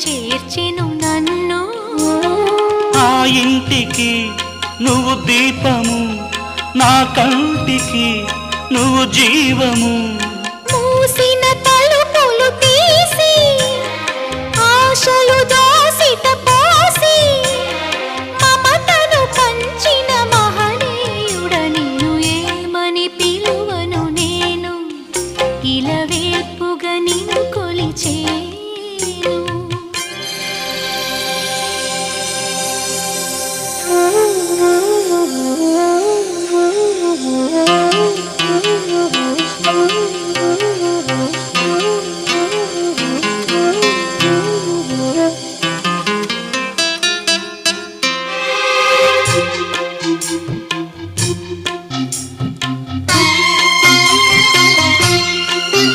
చేర్చెను నన్ను. ఆ ఇంటికి నువ్వు దీపము, నా కంటికి నువ్వు జీవము. మూసిన తలుపులు తీసి ఆశలు దోసిట పోసి మమతను పంచిన మహనీయుడ నిన్ను ఏమని పిలువను నేను, ఇలవేల్పుగా నిన్ను కొలిచేను. Oh